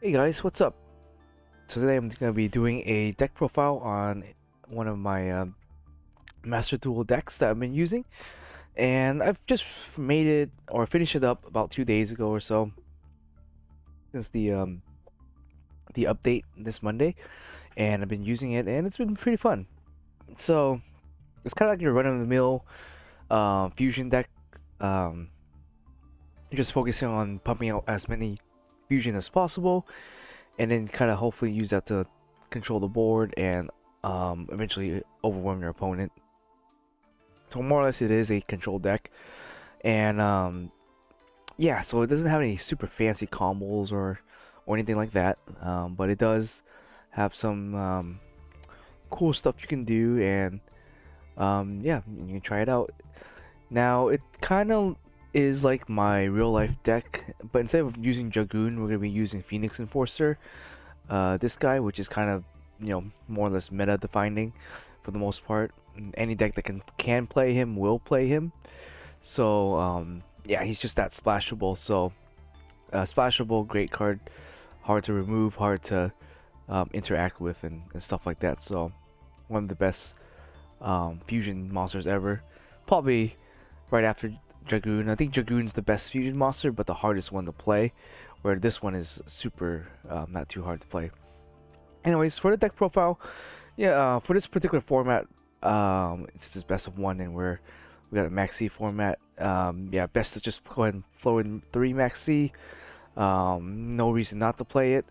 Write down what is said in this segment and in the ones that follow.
Hey guys, what's up? So today I'm going to be doing a deck profile on one of my Master Duel decks that I've been using, and I've just made it or finished it up about 2 days ago or so since the update this Monday, and I've been using it, and it's been pretty fun. So it's kind of like your run-of-the-mill fusion deck. Um, you're just focusing on pumping out as many fusion as possible, and then kind of hopefully use that to control the board and eventually overwhelm your opponent. So more or less, it is a control deck, and yeah, so it doesn't have any super fancy combos or anything like that, but it does have some cool stuff you can do, and yeah, you can try it out. Now it kind of is like my real life deck, but instead of using Dragoon, we're gonna be using Phoenix Enforcer. This guy, which is kind of, more or less meta defining for the most part. Any deck that can play him will play him. So yeah, he's just that splashable. So splashable, great card, hard to remove, hard to interact with, and stuff like that. So one of the best fusion monsters ever. Probably right after Dragoon. I think Dragoon's the best fusion monster, but the hardest one to play, where this one is super not too hard to play. Anyways, for the deck profile, yeah, for this particular format, it's just best of one, and we got a Max C format. Yeah, best to just go ahead and throw in 3 Max C. No reason not to play it.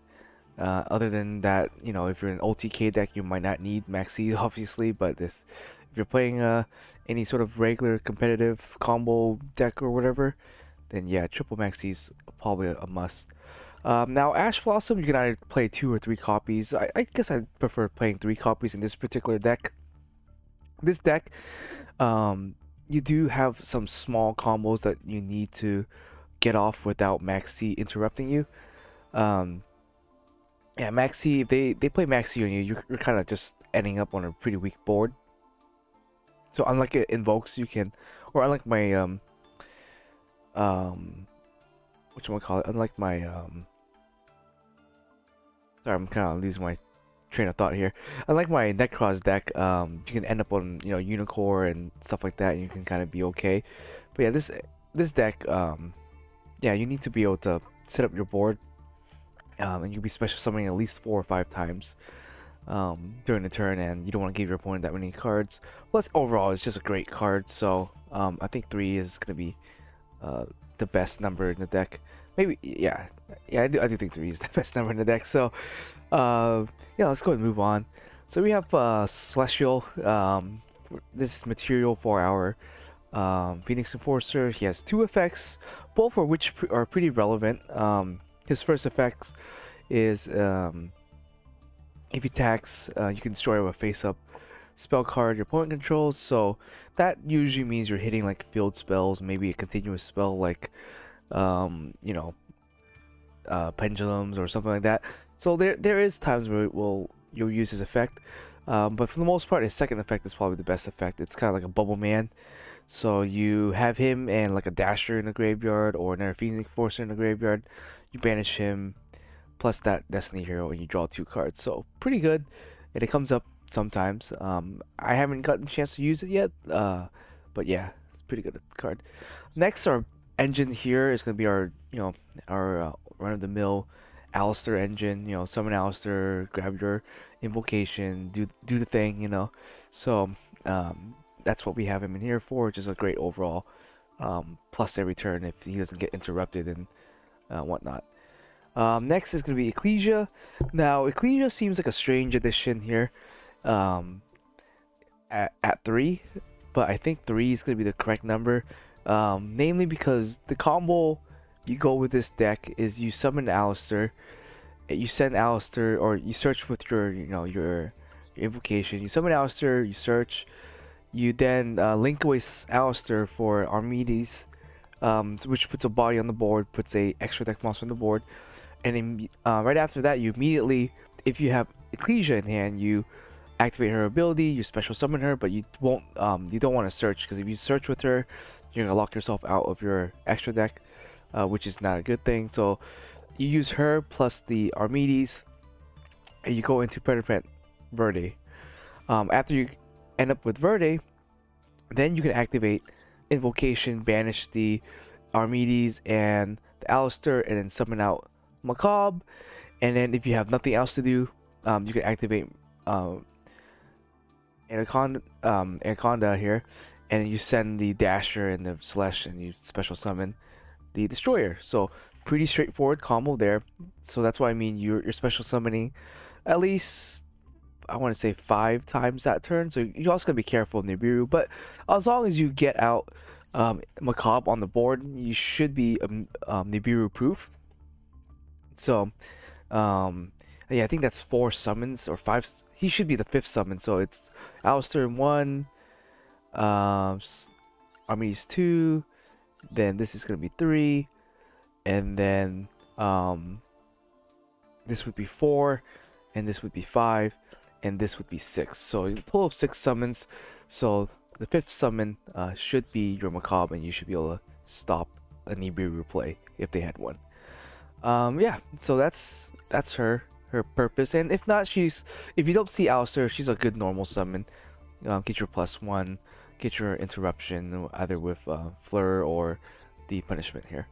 Other than that, if you're an OTK deck, you might not need Max C, obviously, but if you're playing any sort of regular competitive combo deck or whatever, then yeah, triple Max C is probably a must. Now, Ash Blossom, you can either play 2 or 3 copies. I guess I prefer playing 3 copies in this particular deck. This deck, you do have some small combos that you need to get off without Max C interrupting you. Yeah, Max C, if they play Max C on you, you're kind of just ending up on a pretty weak board. So unlike it Invokes, you can, or unlike my whatchamacallit, unlike my sorry, I'm kind of losing my train of thought here. Unlike my Necross deck, you can end up on Unicorn and stuff like that, and you can kind of be okay. But yeah, this deck, yeah, you need to be able to set up your board, and you'll be special summoning at least 4 or 5 times during the turn, and you don't want to give your opponent that many cards. Plus, overall, it's just a great card. So I think 3 is gonna be the best number in the deck. Maybe, yeah, I do think 3 is the best number in the deck. So yeah, let's go and move on. So we have Celestial. This material for our Phoenix Enforcer. He has 2 effects, both of which are pretty relevant. His first effect is if he attacks, you can destroy with a face-up spell card your opponent controls. So that usually means you're hitting like field spells, maybe a continuous spell like pendulums or something like that. So there is times where you'll use his effect, but for the most part, his second effect is probably the best effect. It's kind of like a Bubble Man. So you have him and like a Dasher in the graveyard or another Phoenix Enforcer in the graveyard. You banish him, plus that Destiny Hero, and you draw 2 cards. So pretty good, and it comes up sometimes. I haven't gotten a chance to use it yet, but yeah, it's pretty good card. Next, our engine here is going to be our our run-of-the-mill Alistar Engine. Summon Alistar, grab your invocation, do the thing. So that's what we have him in here for, which is a great overall plus every turn if he doesn't get interrupted and whatnot. Next is going to be Ecclesia. Now, Ecclesia seems like a strange addition here at 3, but I think 3 is going to be the correct number, namely because the combo you go with this deck is you summon Alistar, you send Alistar, or you search with your your invocation, you summon Alistar, you search, you then link away Alistar for Armides, which puts a body on the board, puts a extra deck monster on the board. And then, right after that, you immediately, if you have Ecclesia in hand, you activate her ability, you special summon her, but you won't, you don't want to search, because if you search with her, you're gonna lock yourself out of your extra deck, which is not a good thing. So you use her plus the Armides, and you go into Predapent Verde. After you end up with Verde, then you can activate Invocation, banish the Armides and the Alistar, and then summon out Macabre. And then if you have nothing else to do, you can activate Anaconda here, and you send the Dasher and the Celeste, and you special summon the Destroyer. So pretty straightforward combo there. So that's why I mean you're special summoning at least, I want to say 5 times that turn. So you also gotta be careful of Nibiru, but as long as you get out Macabre on the board, you should be Nibiru proof. So yeah, I think that's 4 summons or 5. He should be the 5th summon. So it's Alistar in 1, Armies 2, then this is gonna be 3, and then this would be 4, and this would be 5, and this would be 6. So a total of 6 summons. So the 5th summon should be your Macabre, and you should be able to stop a Nibiru play if they had one. Yeah, so that's her purpose. And if not, if you don't see Alistar, she's a good normal summon. Get your +1, get your interruption either with Fleur or the punishment here.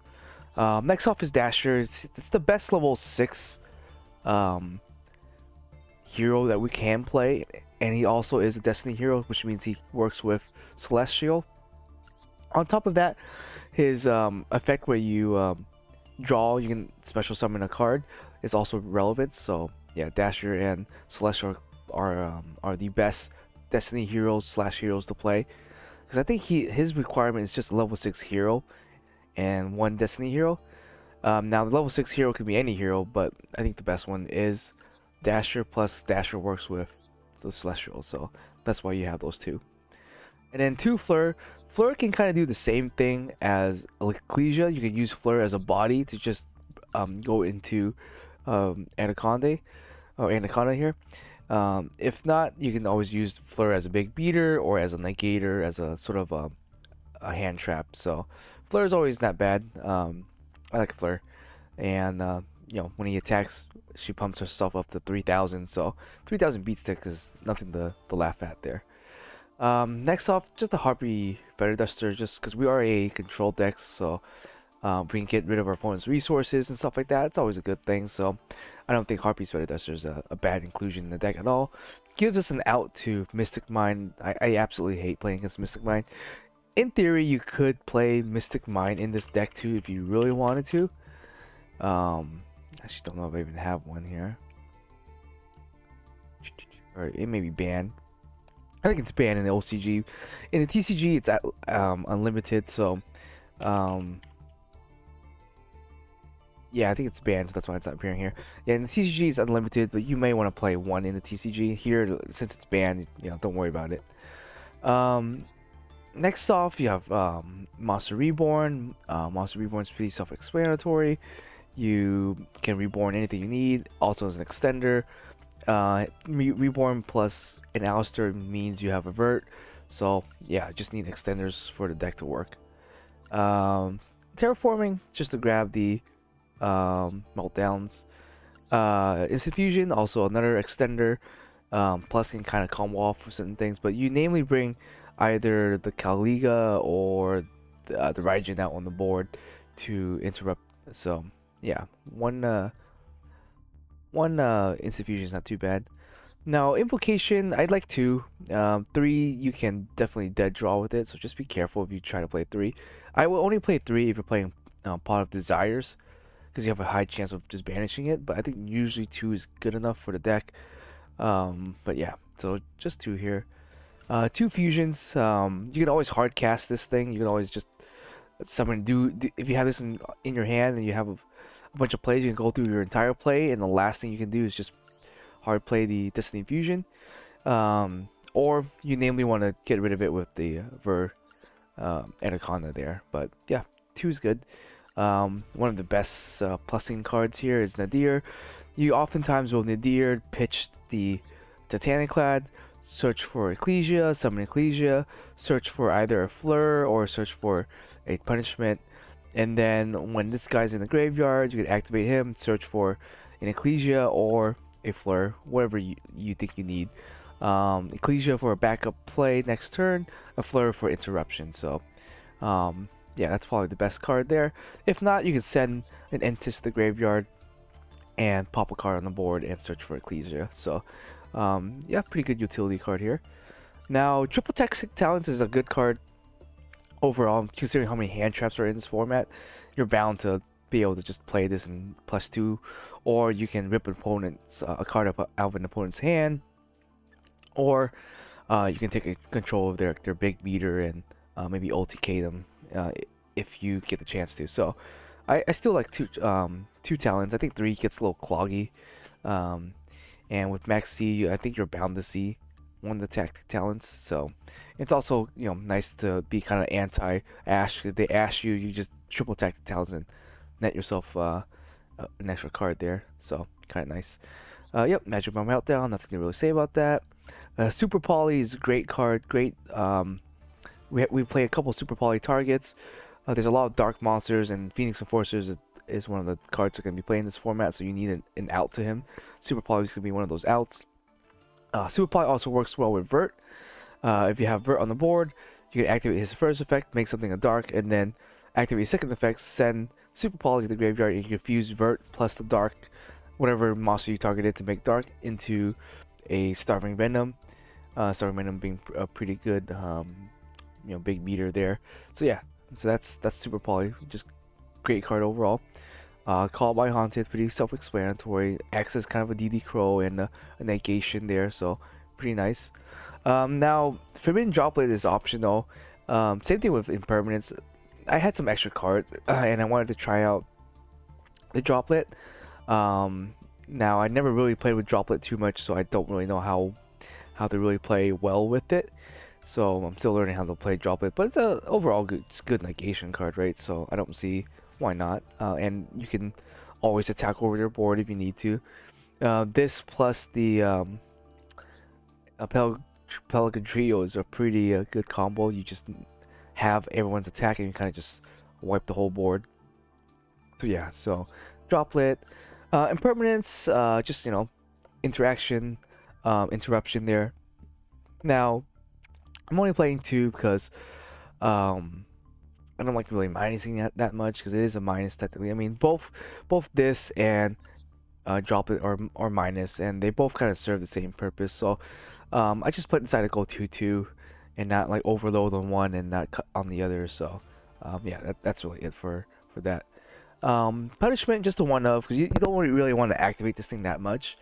Next off is Dasher. It's the best level 6 hero that we can play, and he also is a Destiny hero, which means he works with Celestial. On top of that, his effect where you you can special summon a card is also relevant. So yeah, Dasher and Celestial are the best Destiny heroes / heroes to play, because I think his requirement is just a level 6 hero and 1 Destiny hero. Now the level 6 hero could be any hero, but I think the best one is Dasher, plus Dasher works with the Celestial, so that's why you have those 2. And then 2 Fleur. Fleur can kind of do the same thing as Ecclesia. You can use Fleur as a body to just go into Anaconda here. If not, you can always use Fleur as a big beater or as a negator, as a sort of a hand trap. So Fleur is always not bad. I like Fleur, and you know, when he attacks, she pumps herself up to 3,000. So 3,000 beat stick is nothing to laugh at there. Next off, just a Harpy Feather Duster, just because we are a control deck, so we can get rid of our opponent's resources and stuff like that. It's always a good thing. So I don't think Harpy's Feather Duster is a bad inclusion in the deck at all. Gives us an out to Mystic Mine. I absolutely hate playing against Mystic Mine. In theory, you could play Mystic Mine in this deck too if you really wanted to. I actually don't know if I even have one here. Or it may be banned. I think it's banned in the OCG. In the TCG, it's at unlimited. So, yeah, I think it's banned. So that's why it's not appearing here. Yeah, in the TCG, it's unlimited, but you may want to play 1 in the TCG. Here, since it's banned, you know, don't worry about it. Next off, you have Monster Reborn. Monster Reborn is pretty self-explanatory. You can reborn anything you need, also as an extender. Reborn plus an Alistar means you have a vert, so yeah, just need extenders for the deck to work. Terraforming, just to grab the meltdowns. Instant Fusion, also another extender, plus can kind of combo off for certain things, but you namely bring either the Caliga or the Raijin out on the board to interrupt. So yeah, one Instant Fusion is not too bad. Now Invocation, I'd like 2. 3, you can definitely dead draw with it, so just be careful if you try to play 3. I will only play 3 if you're playing Pot of Desires, because you have a high chance of just banishing it, but I think usually 2 is good enough for the deck. But yeah, so just 2 here. 2 fusions. You can always hard cast this thing. You can always just summon. If you have this in your hand and you have a bunch of plays, you can go through your entire play, and the last thing you can do is just hard play the Destiny Fusion. Or you namely want to get rid of it with the Anaconda there. But yeah, 2 is good. One of the best plussing cards here is Nadir. You oftentimes will Nadir, pitch the Titaniclad, search for Ecclesia, summon Ecclesia, search for either a Fleur or search for a punishment, And then when this guy's in the graveyard, you can activate him, search for an Ecclesia or a Fleur, whatever you think you need. Ecclesia for a backup play next turn, a Fleur for interruption. So, yeah, that's probably the best card there. If not, you can send an Entis to the graveyard and pop a card on the board and search for Ecclesia. So, yeah, pretty good utility card here. Now, Triple Toxic Talents is a good card overall, considering how many hand traps are in this format. You're bound to be able to just play this in +2, or you can rip opponents a card out of an opponent's hand, or you can take control of their big meter and maybe OTK them if you get the chance to. So I still like two talents. I think 3 gets a little cloggy, and with Max C, I think you're bound to see one of the tactic talents. So it's also, you know, nice to be kind of anti-Ash. If they Ash you, you just triple tactic talents and net yourself an extra card there. So kind of nice. Yep, Magic Bomb Meltdown. Nothing to really say about that. Super Poly is a great card. Great. We play a couple Super Poly targets. There's a lot of dark monsters, and Phoenix Enforcers is one of the cards that can be playing in this format. So you need an out to him. Super Poly is gonna be one of those outs. Super Poly also works well with Vert. If you have Vert on the board, you can activate his first effect, make something a dark, and then activate his second effect, send Super Poly to the graveyard, and you can fuse Vert plus the dark, whatever monster you targeted to make dark, into a Starving Venom. Starving Venom being a pretty good, you know, big meter there. So yeah, so that's Super Poly, just great card overall. Called by Haunted, pretty self-explanatory. Acts as kind of a DD Crow and a negation there, so pretty nice. Now, Forbidden Droplet is optional. Same thing with Impermanence. I had some extra cards, and I wanted to try out the Droplet. Now, I never really played with Droplet too much, so I don't really know how to really play well with it. So I'm still learning how to play Droplet, but it's a overall good negation card, right? So I don't see why not. And you can always attack over their board if you need to. This plus the Pelican Trio is a pretty good combo. You just have everyone's attack and you kind of just wipe the whole board. So yeah, so Droplet, Impermanence, just, you know, interaction, interruption there. Now, I'm only playing 2 because I don't like really minusing that much, because it is a minus technically. I mean, both this and Droplet are minus, and they both kind of serve the same purpose. So I just put inside a go 2/2 and not like overload on one and not cut on the other. So yeah, that's really it for that. Punishment, just a one of, because you don't really want to activate this thing that much.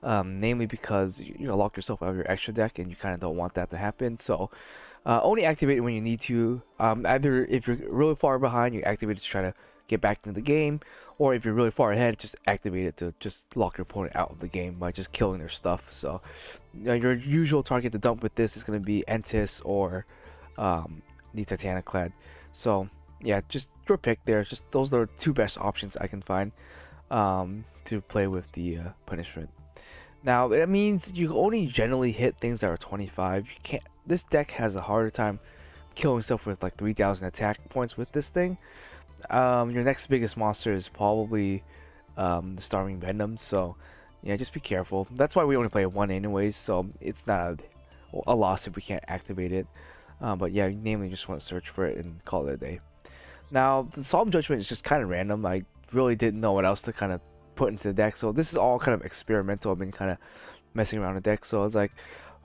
Namely because you know, lock yourself out of your extra deck, and you kind of don't want that to happen. So only activate it when you need to. Either if you're really far behind, you activate it to try to get back into the game, or if you're really far ahead, just activate it to just lock your opponent out of the game by just killing their stuff. So your usual target to dump with this is going to be Entis or the Titaniclad. So yeah, just your pick there. Just those are the 2 best options I can find to play with the punishment. Now, it means you only generally hit things that are 25. You can't. This deck has a harder time killing stuff with like 3,000 attack points with this thing. Your next biggest monster is probably the Starving Venom. So yeah, just be careful. That's why we only play 1 anyways. So it's not a loss if we can't activate it. But yeah, you namely just want to search for it and call it a day. Now, the Solemn Judgment is just kind of random. I really didn't know what else to kind of put into the deck, so this is all kind of experimental. I've been kind of messing around the deck, so I was like,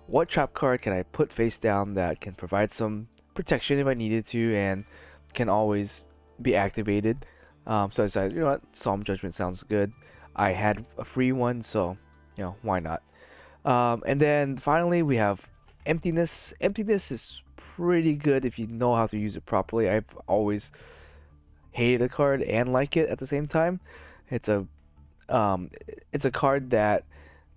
what trap card can I put face down that can provide some protection if I needed to and can always be activated? So I decided, you know what, Solemn Judgment sounds good. I had a free one, so you know, why not? And then finally we have Emptiness. Emptiness is pretty good if you know how to use it properly. I've always hated a card and like it at the same time. It's a card that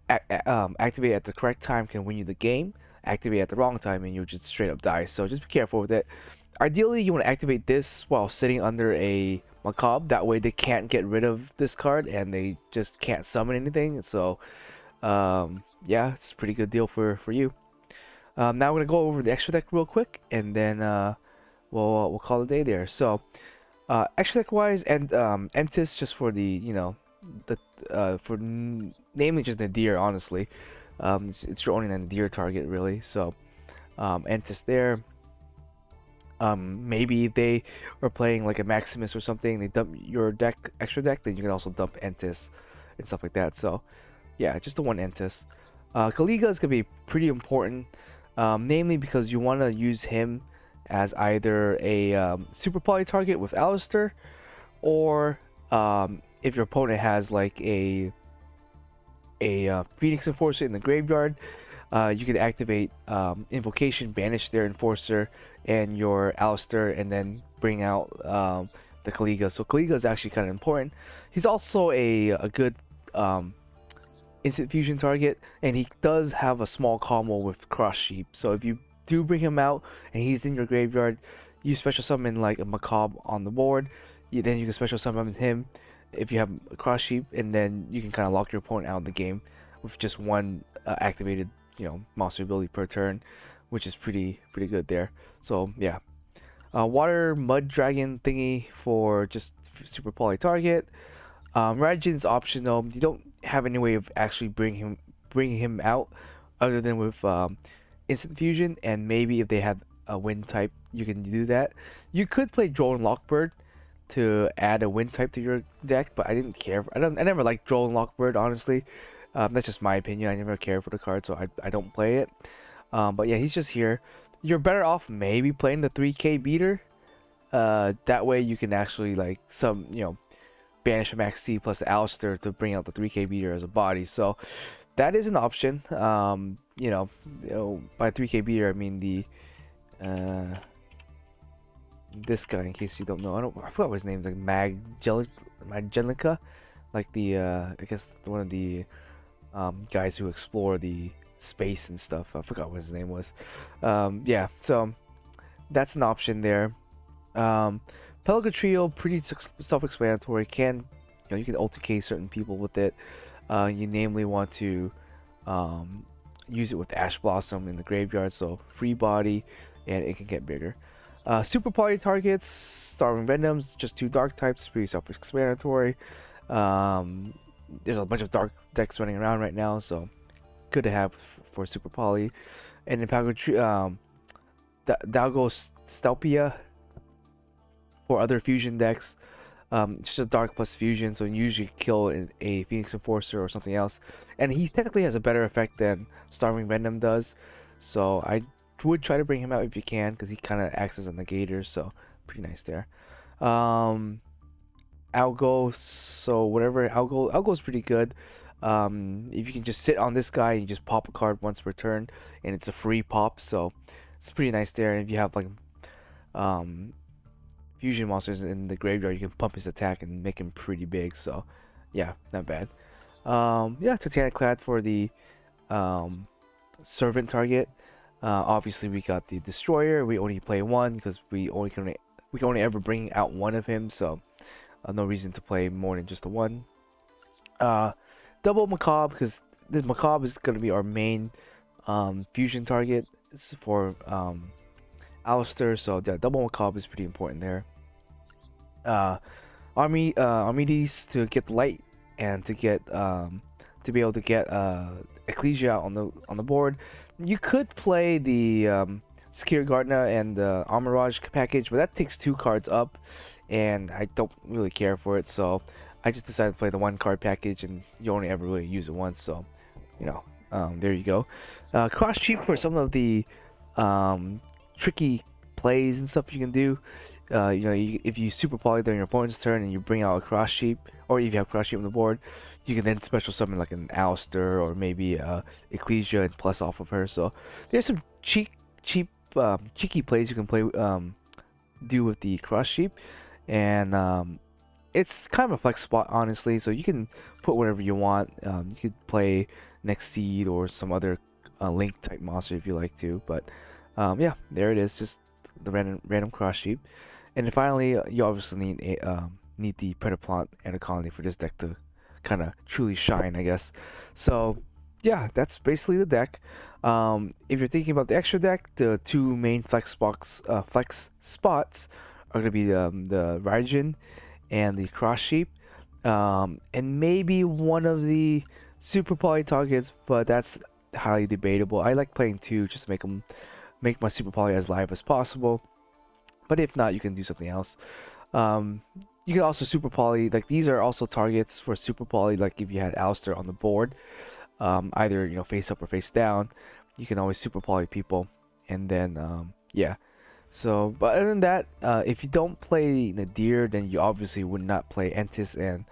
activate at the correct time can win you the game. Activate at the wrong time and you'll just straight up die. So just be careful with it. Ideally, you want to activate this while sitting under a Macabre. That way they can't get rid of this card and they just can't summon anything. So yeah, it's a pretty good deal for you. Now we're gonna go over the extra deck real quick, and then we'll call it a day there. So Extra deck wise, and Entis just for the the namely just Nadir, honestly. It's your only Nadir target really. So Entis there. Maybe they are playing like a Maximus or something. They dump your deck, extra deck, then you can also dump Entis and stuff like that. So yeah, just the one Entis. Kaliga is gonna be pretty important, namely because you want to use him as either a super poly target with Alistar, or if your opponent has like a Phoenix Enforcer in the graveyard, you can activate Invocation, banish their Enforcer and your Alistar, and then bring out the Kaliga. So Kaliga is actually kind of important. He's also a good instant fusion target, and he does have a small combo with Cross Sheep. So if you do bring him out and he's in your graveyard, you special summon like a Macabre on the board. Then you can special summon him if you have a Cross Sheep, and then you can kind of lock your opponent out of the game with just one activated monster ability per turn, which is pretty good there. So yeah, water mud dragon thingy for just super poly target. Rajin's optional. You don't have any way of actually bringing him out other than with instant fusion, and maybe if they had a wind type, you can do that. You could play Droll and Lockbird to add a wind type to your deck, but I didn't care. I never liked Droll and Lockbird, honestly. That's just my opinion. I never care for the card, so I don't play it. But yeah, he's just here. You're better off maybe playing the 3K beater. That way you can actually like banish a Max C plus the Alistar to bring out the 3K beater as a body. So that is an option. By 3K beater I mean the this guy, in case you don't know. I forgot what his name is, like Magelica, like the I guess one of the guys who explore the space and stuff. I forgot what his name was. Yeah, so that's an option there. Pelga Trio, pretty self-explanatory. You can ulti certain people with it. You namely want to use it with Ash Blossom in the graveyard, so free body, and it can get bigger. Super poly targets, Starving Venoms, just 2 dark types, pretty self-explanatory. There's a bunch of dark decks running around right now, so good to have for super poly. And then Dalgo Stelpia for other fusion decks. Just a dark plus fusion, so you usually kill a Phoenix Enforcer or something else. And he technically has a better effect than Starving Venom does, so I would try to bring him out if you can, because he kind of acts as a negator, so pretty nice there. Algo, so whatever, Algo's pretty good. If you can just sit on this guy, you just pop a card once per turn, and it's a free pop, so it's pretty nice there. And if you have like fusion monsters in the graveyard, you can pump his attack and make him pretty big, so yeah, not bad. Yeah, Titanic Clad for the servant target. Obviously we got the Destroyer. We only play one because we can only ever bring out one of him, so no reason to play more than just the one. Double Macabre, because this Macabre is going to be our main fusion target. It's for Alistar, so yeah, double Macabre is pretty important there. Armides to get the light and to get to be able to get Ecclesia out on the board. You could play the Skir Gardner and the Armirage package, but that takes 2 cards up, and I don't really care for it, so I just decided to play the 1 card package, and you only ever really use it once, so there you go. Cross cheap for some of the tricky plays and stuff you can do. If you super poly during your opponent's turn and you bring out a cross sheep, or if you have cross sheep on the board, you can then special summon like an Alistar or maybe Ecclesia and plus off of her. So there's some cheeky plays you can play do with the cross sheep, and it's kind of a flex spot, honestly, so you can put whatever you want. You could play Next Seed or some other Link type monster if you like to, but yeah, there it is, just the random cross sheep. And then finally, you obviously need the Predaplant and a Colony for this deck to kind of truly shine, I guess. So yeah, that's basically the deck. If you're thinking about the extra deck, the 2 main flex spots are gonna be the Raijin and the Cross Sheep, and maybe one of the super poly targets, but that's highly debatable. I like playing two just to make my super poly as live as possible. But if not, you can do something else. Um, you can also super poly, like these are also targets for super poly, like if you had Alistar on the board, either face up or face down, you can always super poly people, and then yeah. So, but other than that, if you don't play Nadir, then you obviously would not play Entis and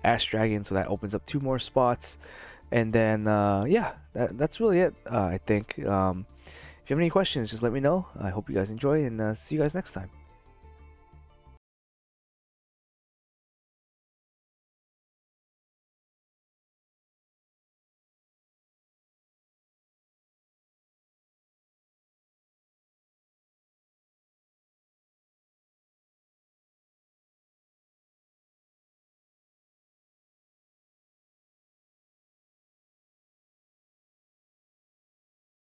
Ash Dragon, so that opens up 2 more spots. And then yeah, that's really it. I think if you have any questions, just let me know. I hope you guys enjoy, and see you guys next time.